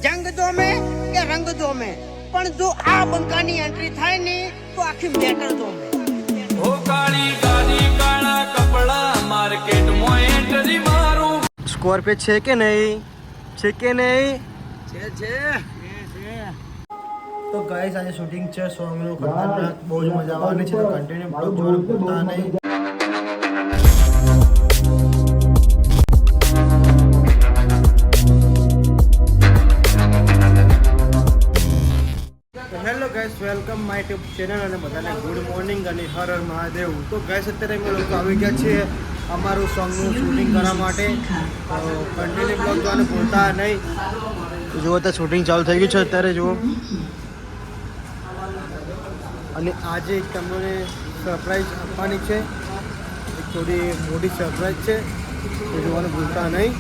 જંગ જોમે કે રંગ જોમે, પણ જો આ બંકાની એન્ટ્રી થાય ને તો આખી મેટર જોમે. ઓ કાળી ગાડી કાળા કપડા માર્કેટમાં એન્ટ્રી મારું. સ્કોર્પિયો છે કે નહીં? છે કે નહીં? છે. તો ગાઈસ આજે શૂટિંગ છે સોંગનું ખતરનાક, બહુ જ મજા આવવાની છે. તો કન્ટિન્યુ બ્લોગ જોવાનું ભૂલતા નહીં. Hello guys, welcome my YouTube channel અને બધાને ગુડ મોર્નિંગ અને હર હર મહાદેવ. તો ગાઈસ અત્યારે અમે લોકો આવી ગયા છીએ અમારું સોંગનું શૂટિંગ કરવા માટે. તો કન્ટિન્યુ બ્લોગ જોવાનું ભૂલતા નહીં. તો જુઓ તો શૂટિંગ ચાલુ થઈ ગયું છે અત્યારે જુઓ. અને આજે એક તમને સરપ્રાઈઝ આપવાની છે, એક થોડી મોટી સરપ્રાઈઝ છે, તો જોવાનું ભૂલતા નહીં.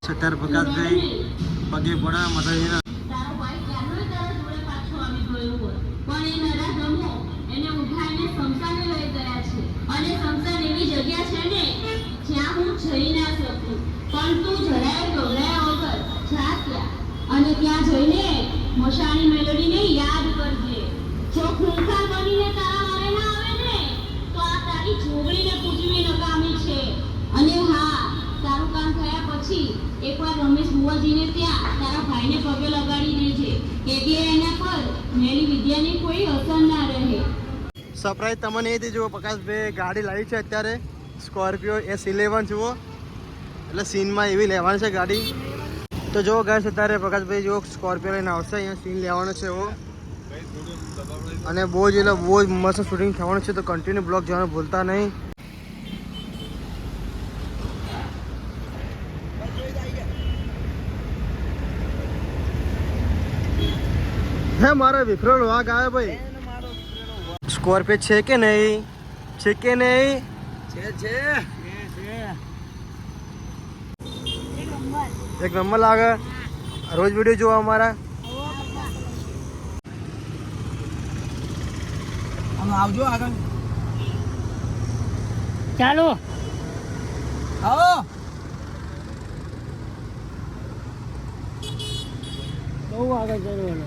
સત્તર પ્રકાશભાઈ પગે પડા માતાજીના. એને ઉઠાઈને સમસાને લઈ ગયા છે અને સમસાન એવી જગ્યા છે ને જ્યાં હું જઈ ના શકું, પણ તું જરાય ગભરાયા વગર જા ત્યાં અને ત્યાં જઈને મશાની મેલોડીને યાદ કરજે. જો ખૂંખાર બનીને તારા વારે ના આવે ને તો આ તારી જોગણીને પૂજવી નકામી છે. અને હા, તારું કામ થયા પછી એકવાર રમેશ બુવાજીને ત્યાં તારા ભાઈને પગે લગાડી દેજે, એટલે એના પર મેલી વિદ્યાની કોઈ અસર ના રહે. સરપ્રાઈઝ તમને એ જુઓ, પ્રકાશભાઈ ગાડી લાવી છે અત્યારે સ્કોર્પિયો S11 જુઓ, એટલે સીનમાં એવી લેવાની છે ગાડી. તો જુઓ ગાઈસ અત્યારે પ્રકાશભાઈ જુઓ સ્કોર્પિયો લઈને આવશે, અહીંયા સીન લેવાનો છે એવો. અને બહુ જ એટલે બહુ જ મસ્ત શૂટિંગ થવાનું છે. તો કન્ટિન્યુ બ્લોગ જોવાનું ભૂલતા નહીં. હે મારો વિફરોડ વાઘ આવે ભાઈ. સ્કોર્પિયો છે કે નહીં? છે કે નહીં? છે. એક નંબર લાગે. રોજ વિડીયો જોવા અમારા. આવજો આગળ. ચાલો આવો. બહુ આગળ જરૂર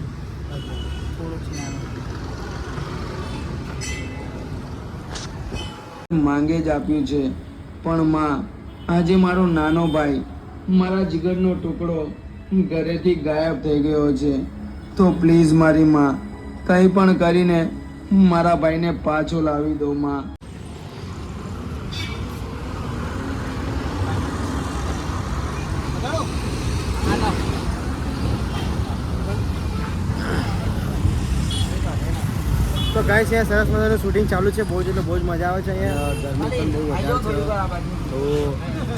માંગે જ આપ્યું છે, પણ માં આજે મારો નાનો ભાઈ, મારા જીગરનો ટુકડો ઘરેથી ગાયબ થઈ ગયો છે. તો પ્લીઝ મારી માં કંઈ પણ કરીને મારા ભાઈને પાછો લાવી દો માં. તો ગાઈસ અહીંયા સરસ મજાનું શૂટિંગ ચાલુ છે. બહુ જ એટલે બહુ જ મજા આવે છે. અહીંયા ગરમી પણ બહુ વધારે છે, તો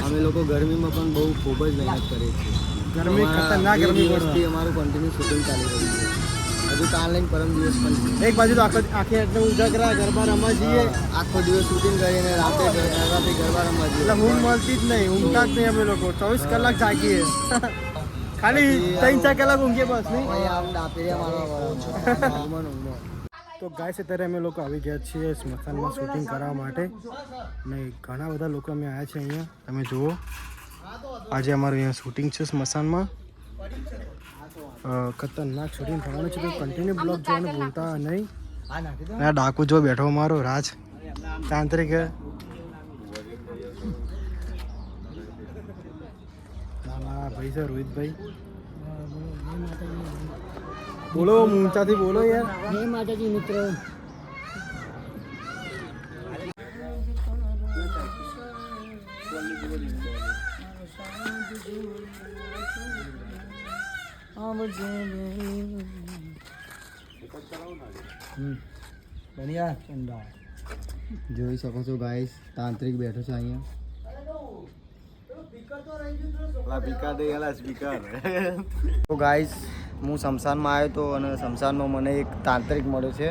અમે લોકો ગરમીમાં પણ બહુ ખૂબ જ મહેનત કરીએ છીએ. ગરમી ખતરનાક ગરમી પડતી. અમારું કન્ટિન્યુ શૂટિંગ ચાલી રહ્યું છે. હજુ કાલ લઈને પરમ દિવસ પણ એક બાજુ તો આખી એકદમ ઉજાગરા ગરબા રમવા જઈએ, આખો દિવસ શૂટિંગ કરીને રાતે ગરબા રમવા જઈએ. એટલે ઊંઘ મળતી જ નહીં, ઊંઘતા જ નહીં. અમે લોકો 24 કલાક જાગીએ, ખાલી 3-4 કલાક ઊંઘીએ બસ. નહીં તો ગાઈસ અત્યારે અમે લોકો આવી ગયા છીએ સ્મશાનમાં શૂટિંગ કરવા માટે. અને ઘણા બધા લોકો અમે આવ્યા છે અહીંયા. તમે જુઓ આજે અમારું અહીંયા શૂટિંગ છે સ્મશાનમાં. ખતરનાક શૂટિંગ થવાનું છે. તો કન્ટિન્યુ બ્લોગ જોવાનું ભૂલતા નહીં. આ ડાકુ જો બેઠો મારો રાજ તાંત્રિક. ના ભાઈ છે રોહિતભાઈ. બોલો ઊંચાથી બોલો યાર. જય માતાજી મિત્રો. જોઈ શકો છો ગાઈસ, તાંત્રિક બેઠો છે અહીંયા. તો ગાઈસ હું શમશાનમાં આવ્યો હતો અને શમશાનમાં મને એક તાંત્રિક મળ્યો છે.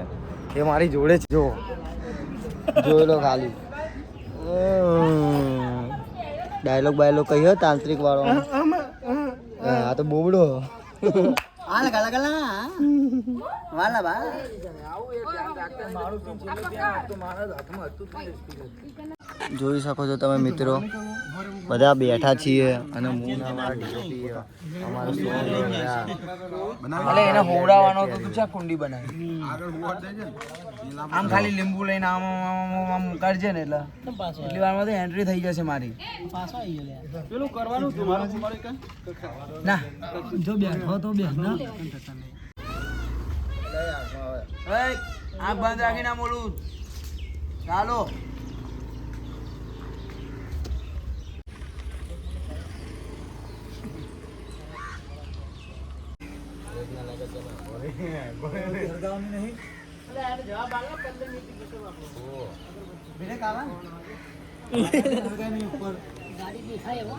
એ મારી જોડે છે. જો જોઈ લો ખાલી. ડાયલોગ બાયલોગ કહ્યો તાંત્રિક વાળો. આ તો બોબડો. આલા ગાલા ગાલા વાલા બા જોઈ શકો છો તમે મિત્રો, બધા બેઠા છીએ અને એને હોવડાવવાનો તો તું ચા કુંડી બનાવી આમ ખાલી લીંબુ લઈને આમ આમ કરજે ને એટલે એટલી વારમાં તો એન્ટ્રી થઈ જશે મારી. પેલું કરવાનું તમારું ના જો બેઠો તો બેઠ ના આંખ બંધ રાખીને આમ બોલું ચાલો. ગાડી દેખાય એવો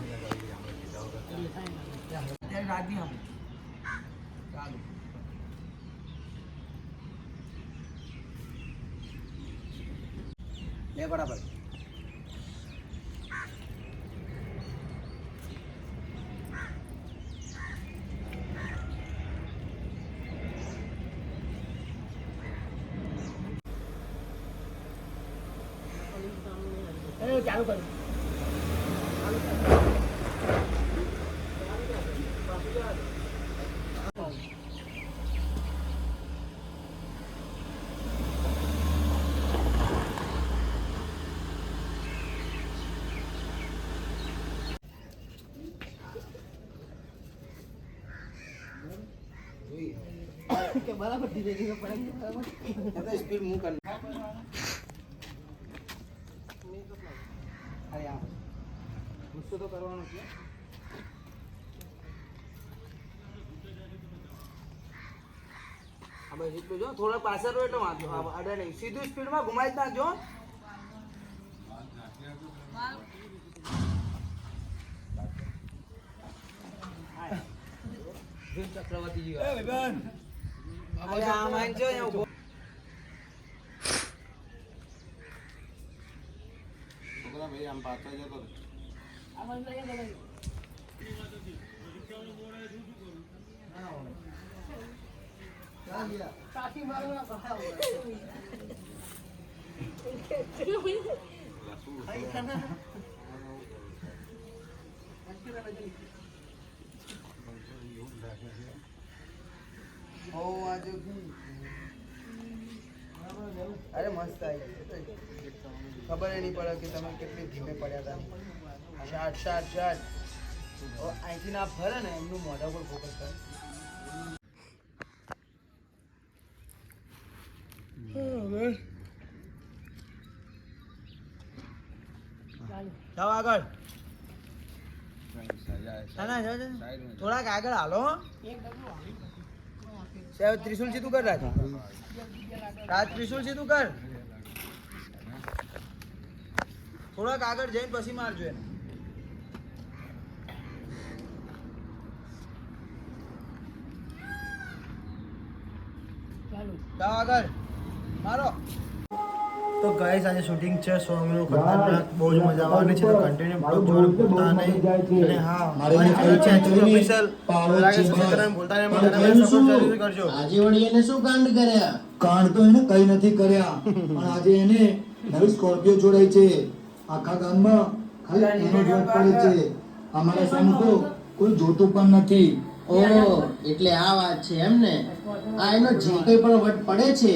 લે બરાબર. ચાલુ કર સ્પીડ મૂવ કર. ગુસ્સો તો કરવાનો છે. આ બસ એટલું જો, થોડા પાછળ રહો એટલે વાંધો અડે નહીં. સીધું સ્પીડમાં ઘુમાઈ જ નાખજો. ચક્રવર્તી જી આમ આઈ જો અહીંયા ઉભો. અરે મસ્ત આવી ખબર નહીં પડે કે તમે કેટલી ધીમે પડ્યા હતા. શાર્ટ શાર્ટ શાર્ટ અહીંથી ના ફરે ને એમનું મોઢા પર ફોકસ કરે. જાઓ આગળ. થોડાક આગળ હાલો. સાહેબ ત્રિશુલ સીધું કર. રાજ ત્રિશુલ સીધું કર. થોડાક આગળ જઈને પછી મારજો એને. જાઓ આગળ મારો. તો ગાઈસ આજે શૂટિંગ છે સોંગનું ખતરનાક, બહુ જ મજા આવવાની છે. તો કન્ટિન્યુ બ્લોગ જોવાનું ભૂલતા નહીં. અને હા મારી ચેનલ છે એચવી ઓફિશિયલ, લાગે સબસ્ક્રાઇબ કરવાનું ભૂલતા નહીં. મને સપોર્ટ જરૂર કરજો. આજે વળી એને શું કાંડ કર્યા? કાંડ તો એને કઈ નથી કર્યા, પણ આજે એને નવી સ્કોર્પિયો જોડાઈ છે. આખા ગામમાં ખાલી એનો જોત પડે છે. અમારા સામે તો કોઈ જોતું પણ નથી. ઓહ, એટલે આ વાત છે એમ ને? આ એનો જે કંઈ પણ વટ પડે છે